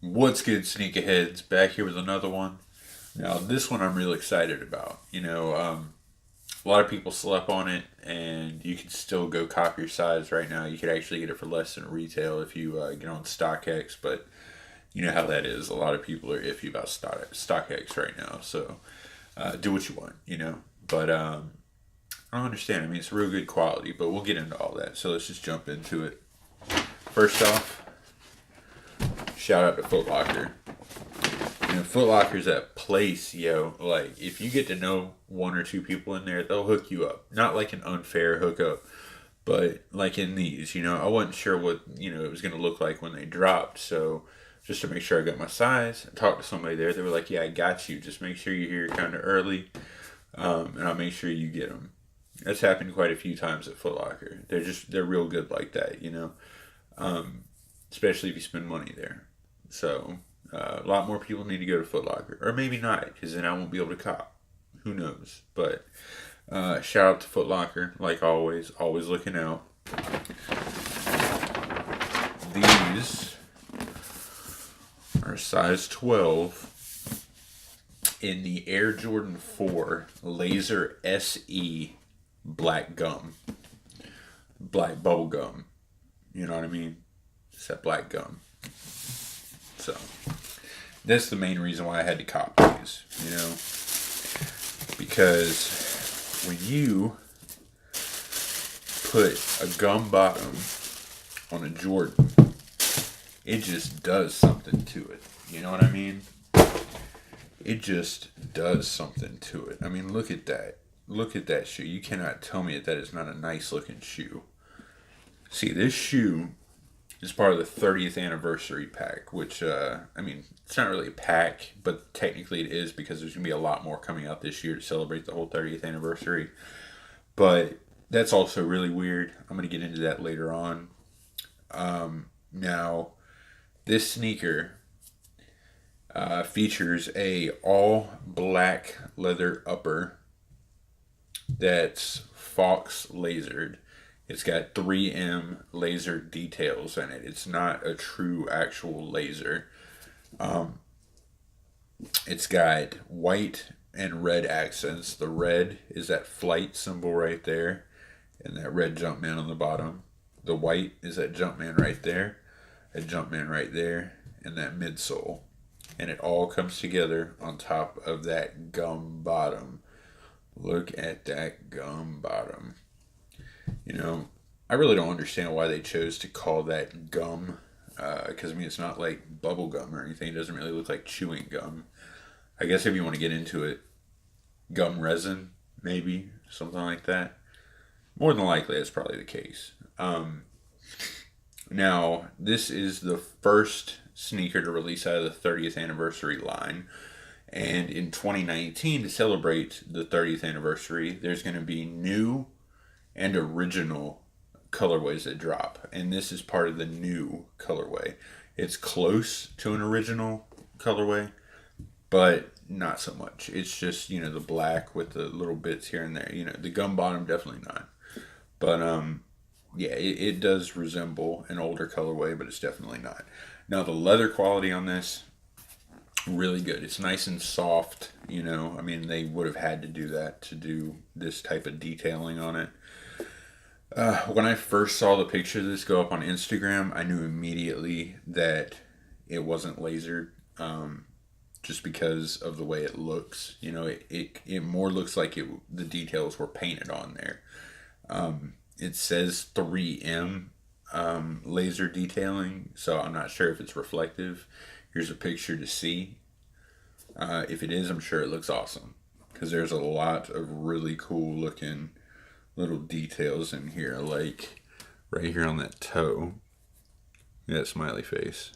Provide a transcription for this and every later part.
What's good, sneakerheads? Back here with another one. Now, this one I'm really excited about. A lot of people slept on it, and you can still go cop your size right now. You could actually get it for less than retail if you get on StockX, but you know how that is. A lot of people are iffy about StockX right now, so do what you want, But I don't understand. I mean, it's real good quality, but we'll get into all that. So let's just jump into it. First off, shout out to Foot Locker. Foot Locker's that place, like, if you get to know one or two people in there, they'll hook you up. Not like an unfair hookup, but like in these, I wasn't sure what, it was going to look like when they dropped. So just to make sure I got my size, I talked to somebody there. They were like, yeah, I got you. Just make sure you're here kind of early, and I'll make sure you get them. That's happened quite a few times at Foot Locker. They're real good like that, especially if you spend money there. So a lot more people need to go to Foot Locker, or maybe not, because then I won't be able to cop. Who knows? But shout out to Foot Locker, like always looking out. These are size 12 in the Air Jordan 4 Laser SE black gum, black bubble gum. You know what I mean? It's that black gum. So that's the main reason why I had to cop these, because when you put a gum bottom on a Jordan, it just does something to it. You know what I mean? It just does something to it. I mean, look at that. Look at that shoe. You cannot tell me that is not a nice looking shoe. See, this shoe is part of the 30th anniversary pack, which, it's not really a pack, but technically it is because there's going to be a lot more coming out this year to celebrate the whole 30th anniversary. But that's also really weird. I'm going to get into that later on. Now, this sneaker features a all black leather upper that's Faux lasered. It's got 3M laser details in it. It's not a true actual laser. It's got white and red accents. The red is that flight symbol right there, and that red Jumpman on the bottom. The white is that Jumpman right there, that Jumpman right there, and that midsole. And it all comes together on top of that gum bottom. Look at that gum bottom. I really don't understand why they chose to call that gum. Because, it's not like bubble gum or anything. It doesn't really look like chewing gum. I guess if you want to get into it, gum resin, maybe, something like that. More than likely, that's probably the case. Now, this is the first sneaker to release out of the 30th anniversary line. And in 2019, to celebrate the 30th anniversary, there's going to be new and original colorways that drop. And this is part of the new colorway. It's close to an original colorway, but not so much. It's just, the black with the little bits here and there. The gum bottom, definitely not. But, yeah, it does resemble an older colorway, but it's definitely not. Now, the leather quality on this, really good. It's nice and soft, they would have had to do that to do this type of detailing on it. When I first saw the picture of this go up on Instagram, I knew immediately that it wasn't lasered, just because of the way it looks. It more looks like the details were painted on there. It says 3M laser detailing, so I'm not sure if it's reflective. Here's a picture to see. If it is, I'm sure it looks awesome, because there's a lot of really cool looking little details in here, like right here on that toe. That smiley face.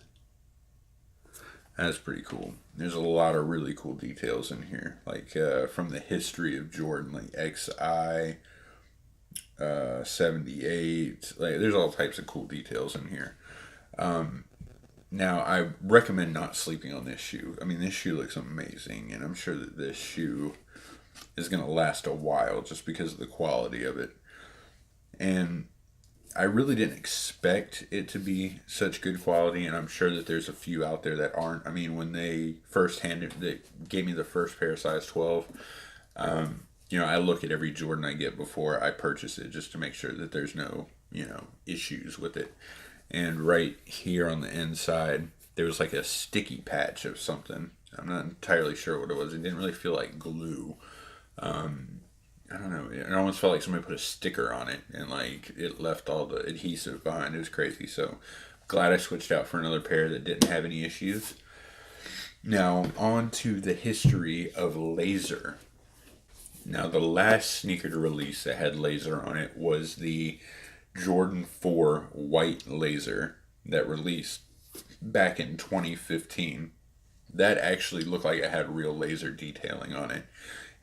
That's pretty cool. There's a lot of really cool details in here, like from the history of Jordan, like XI, 78. Like, there's all types of cool details in here. Now, I recommend not sleeping on this shoe. This shoe looks amazing, and I'm sure that this shoe is going to last a while just because of the quality of it. And I really didn't expect it to be such good quality, and I'm sure that there's a few out there that aren't. I mean, when they gave me the first pair of size 12, I look at every Jordan I get before I purchase it just to make sure that there's no, issues with it. And right here on the inside, there was like a sticky patch of something. I'm not entirely sure what it was. It didn't really feel like glue. I don't know. It almost felt like somebody put a sticker on it and like it left all the adhesive behind. It was crazy. So glad I switched out for another pair that didn't have any issues. Now on to the history of laser. Now the last sneaker to release that had laser on it was the Jordan 4 white laser that released back in 2015. That actually looked like it had real laser detailing on it.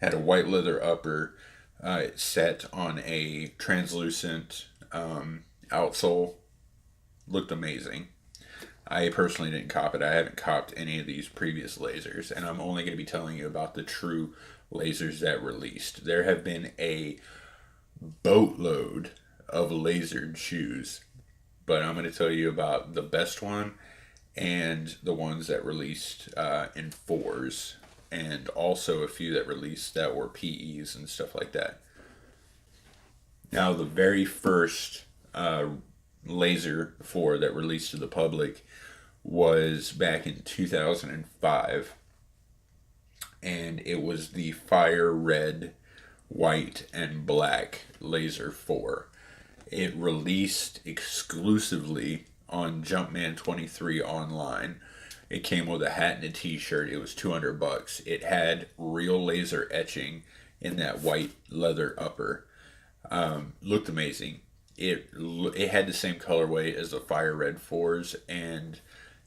It had a white leather upper. It set on a translucent outsole. Looked amazing. I personally didn't cop it. I haven't copped any of these previous lasers, and I'm only going to be telling you about the true lasers that released. There have been a boatload of lasered shoes, but I'm going to tell you about the best one and the ones that released in fours, and also a few that released that were PEs and stuff like that. Now, the very first laser 4 that released to the public was back in 2005, and it was the fire red, white, and black laser 4. It released exclusively on Jumpman 23 online. It came with a hat and a t-shirt. It was $200. It had real laser etching in that white leather upper. Looked amazing. It had the same colorway as the Fire Red 4s and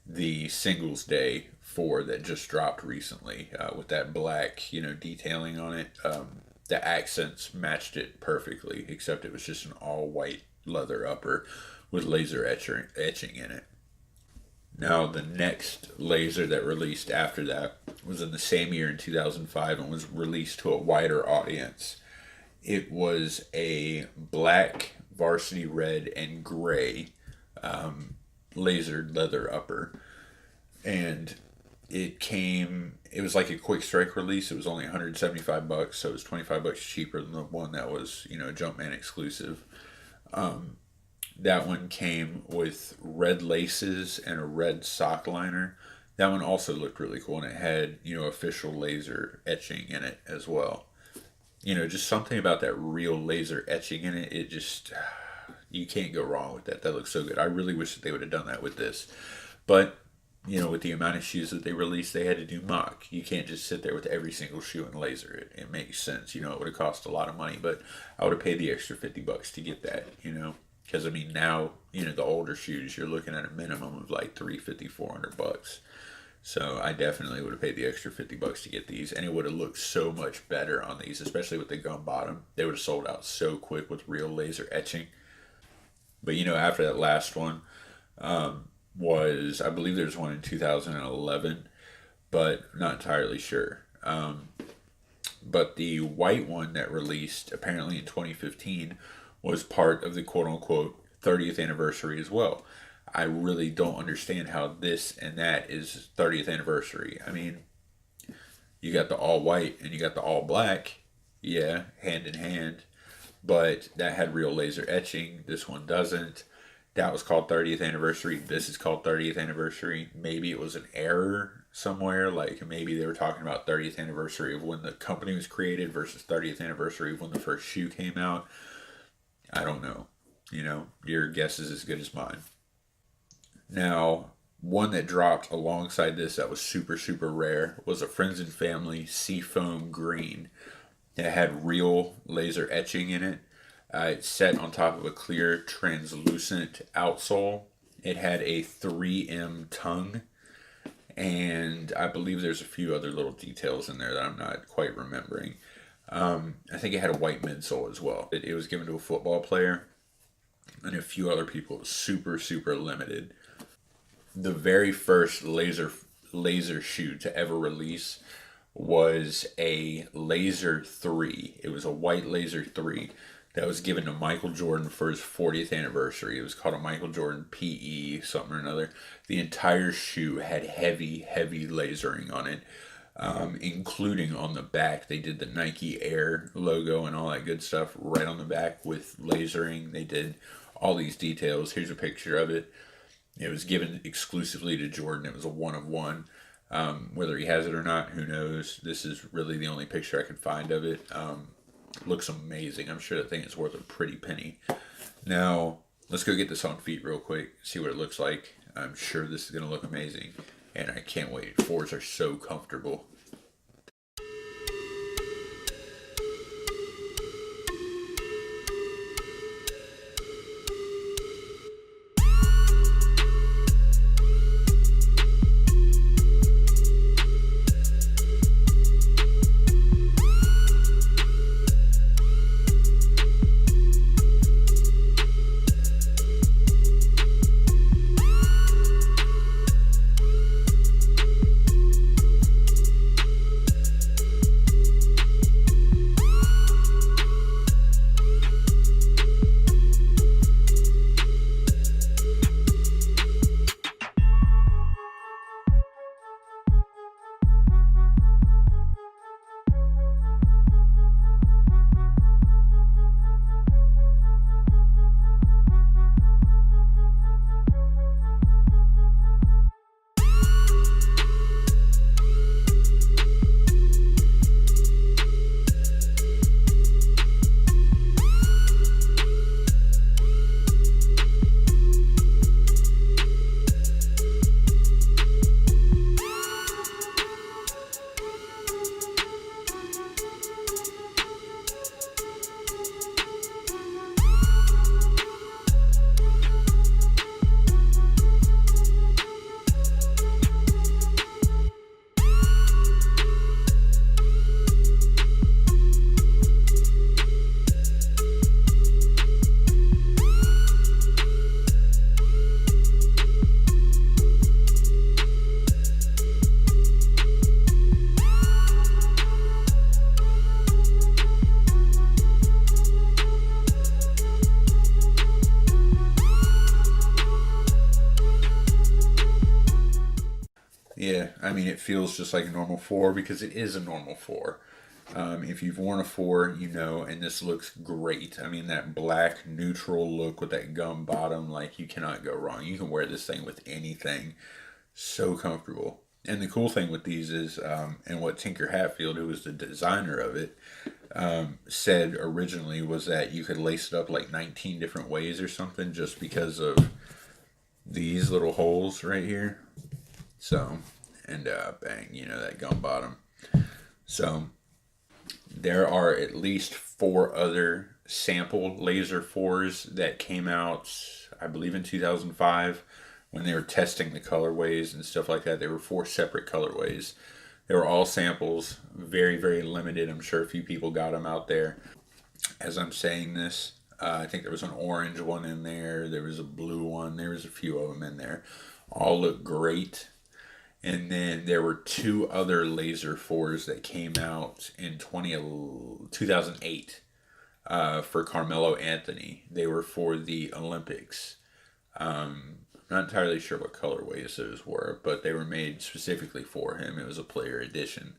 the Singles Day 4 that just dropped recently, with that black, detailing on it. The accents matched it perfectly, except it was just an all white leather upper with laser etching in it. Now, the next laser that released after that was in the same year in 2005 and was released to a wider audience. It was a black, varsity red, and gray lasered leather upper. And it was like a quick strike release. It was only $175, so it was $25 cheaper than the one that was, Jumpman exclusive. That one came with red laces and a red sock liner. That one also looked really cool, and it had, official laser etching in it as well. Just something about that real laser etching in it. It just, you can't go wrong with that. That looks so good. I really wish that they would have done that with this. But, with the amount of shoes that they released, they had to do mock. You can't just sit there with every single shoe and laser it. It makes sense. It would have cost a lot of money, but I would have paid the extra $50 to get that, Because, now, the older shoes, you're looking at a minimum of like $350, $400. So I definitely would have paid the extra $50 to get these, and it would have looked so much better on these, especially with the gum bottom. They would have sold out so quick with real laser etching. But after that last one I believe there's one in 2011, but not entirely sure. But the white one that released apparently in 2015 was part of the quote-unquote 30th anniversary as well. I really don't understand how this and that is 30th anniversary. You got the all white and you got the all black. Yeah, hand in hand. But that had real laser etching. This one doesn't. That was called 30th anniversary. This is called 30th anniversary. Maybe it was an error somewhere. Like maybe they were talking about 30th anniversary of when the company was created versus 30th anniversary of when the first shoe came out. I don't know. Your guess is as good as mine. Now, one that dropped alongside this that was super, super rare was a Friends and Family Seafoam Green. It had real laser etching in it. It's set on top of a clear, translucent outsole. It had a 3M tongue. And I believe there's a few other little details in there that I'm not quite remembering. I think it had a white midsole as well. It was given to a football player and a few other people. It was super, super limited. The very first laser shoe to ever release was a Laser 3. It was a white Laser 3 that was given to Michael Jordan for his 40th anniversary. It was called a Michael Jordan PE something or another. The entire shoe had heavy, heavy lasering on it, including on the back. They did the Nike Air logo and all that good stuff right on the back with lasering. They did all these details. Here's a picture of it. It was given exclusively to Jordan. It was a one of one. Whether he has it or not, who knows? This is really the only picture I could find of it. Looks amazing. I'm sure that thing is worth a pretty penny. Now, let's go get this on feet real quick, see what it looks like. I'm sure this is going to look amazing, and I can't wait. Fours are so comfortable. Yeah, I mean, it feels just like a normal four because it is a normal four. If you've worn a four, you know, and this looks great. I mean, that black neutral look with that gum bottom, like you cannot go wrong. You can wear this thing with anything. So comfortable. And the cool thing with these is, and what Tinker Hatfield, who was the designer of it, said originally was that you could lace it up like 19 different ways or something just because of these little holes right here. So, and bang, you know, that gum bottom. So, there are at least 4 other sample laser 4s that came out, I believe, in 2005 when they were testing the colorways and stuff like that. There were 4 separate colorways. They were all samples, very, very limited. I'm sure a few people got them out there. As I'm saying this, I think there was an orange one in there. There was a blue one. There was a few of them in there. All look great. And then there were 2 other laser 4s that came out in 2008 for Carmelo Anthony. They were for the Olympics. Not entirely sure what colorways those were, but they were made specifically for him. It was a player edition.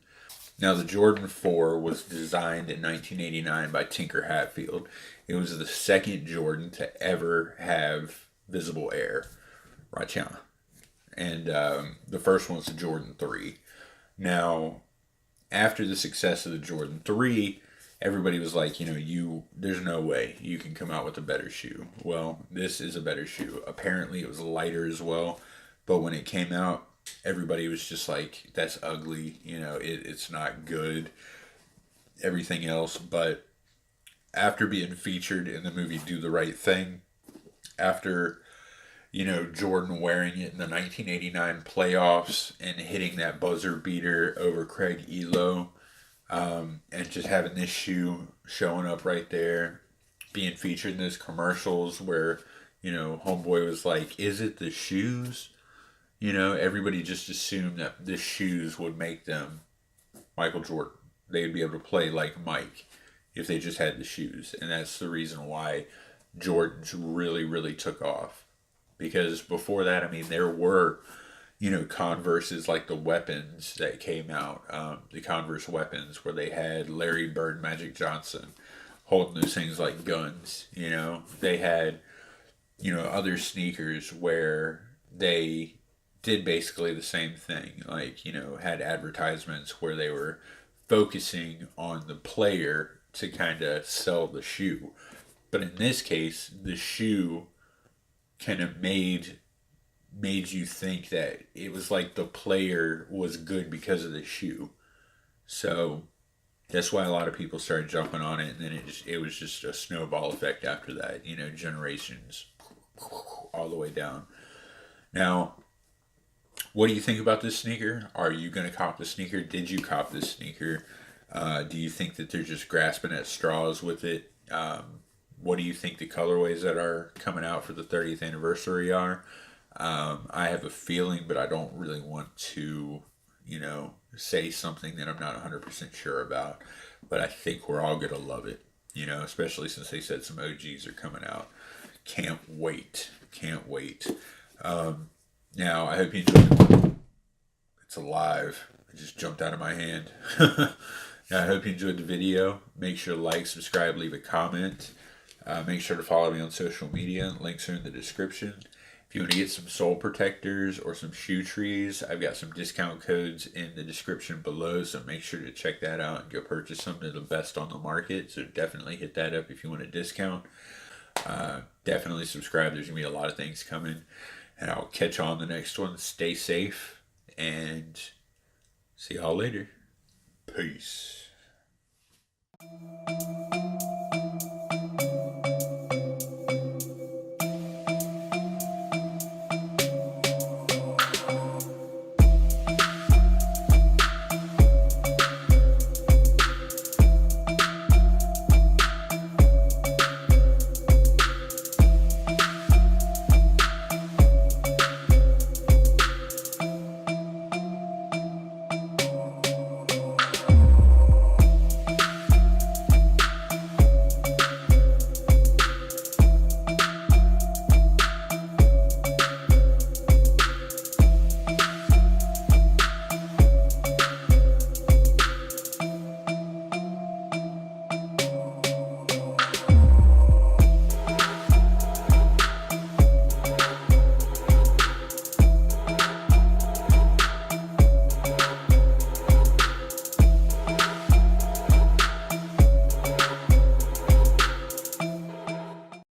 Now, the Jordan 4 was designed in 1989 by Tinker Hatfield. It was the second Jordan to ever have visible air. Right here. And the first one was the Jordan 3. Now, after the success of the Jordan 3, everybody was like, there's no way you can come out with a better shoe. Well, this is a better shoe. Apparently, it was lighter as well. But when it came out, everybody was just like, that's ugly. It's not good. Everything else. But after being featured in the movie Do the Right Thing, after Jordan wearing it in the 1989 playoffs and hitting that buzzer beater over Craig Elo, and just having this shoe showing up right there, being featured in those commercials where, homeboy was like, is it the shoes? Everybody just assumed that the shoes would make them Michael Jordan. They would be able to play like Mike. if they just had the shoes. And that's the reason why Jordans really, really took off. Because before that, I mean, there were, Converses like the weapons that came out, the Converse weapons where they had Larry Bird, Magic Johnson holding those things like guns. They had, other sneakers where they did basically the same thing. Like, had advertisements where they were focusing on the player to kind of sell the shoe. But in this case, the shoe kind of made you think that it was like the player was good because of the shoe. So that's why a lot of people started jumping on it, and then it was just a snowball effect after that. Generations all the way down. Now, what do you think about this sneaker? Are you going to cop the sneaker? Did you cop this sneaker? Do you think that they're just grasping at straws with it? What do you think the colorways that are coming out for the 30th anniversary are? I have a feeling, but I don't really want to, say something that I'm not 100% sure about. But I think we're all going to love it, especially since they said some OGs are coming out. Can't wait. Can't wait. Now, I hope you enjoyed it. It's alive. It just jumped out of my hand. Now, I hope you enjoyed the video. Make sure to like, subscribe, leave a comment. Make sure to follow me on social media. Links are in the description. If you want to get some sole protectors or some shoe trees, I've got some discount codes in the description below, so make sure to check that out and go purchase some. They're the best on the market, so definitely hit that up if you want a discount. Definitely subscribe. There's going to be a lot of things coming, and I'll catch you on the next one. Stay safe, and see y'all later. Peace.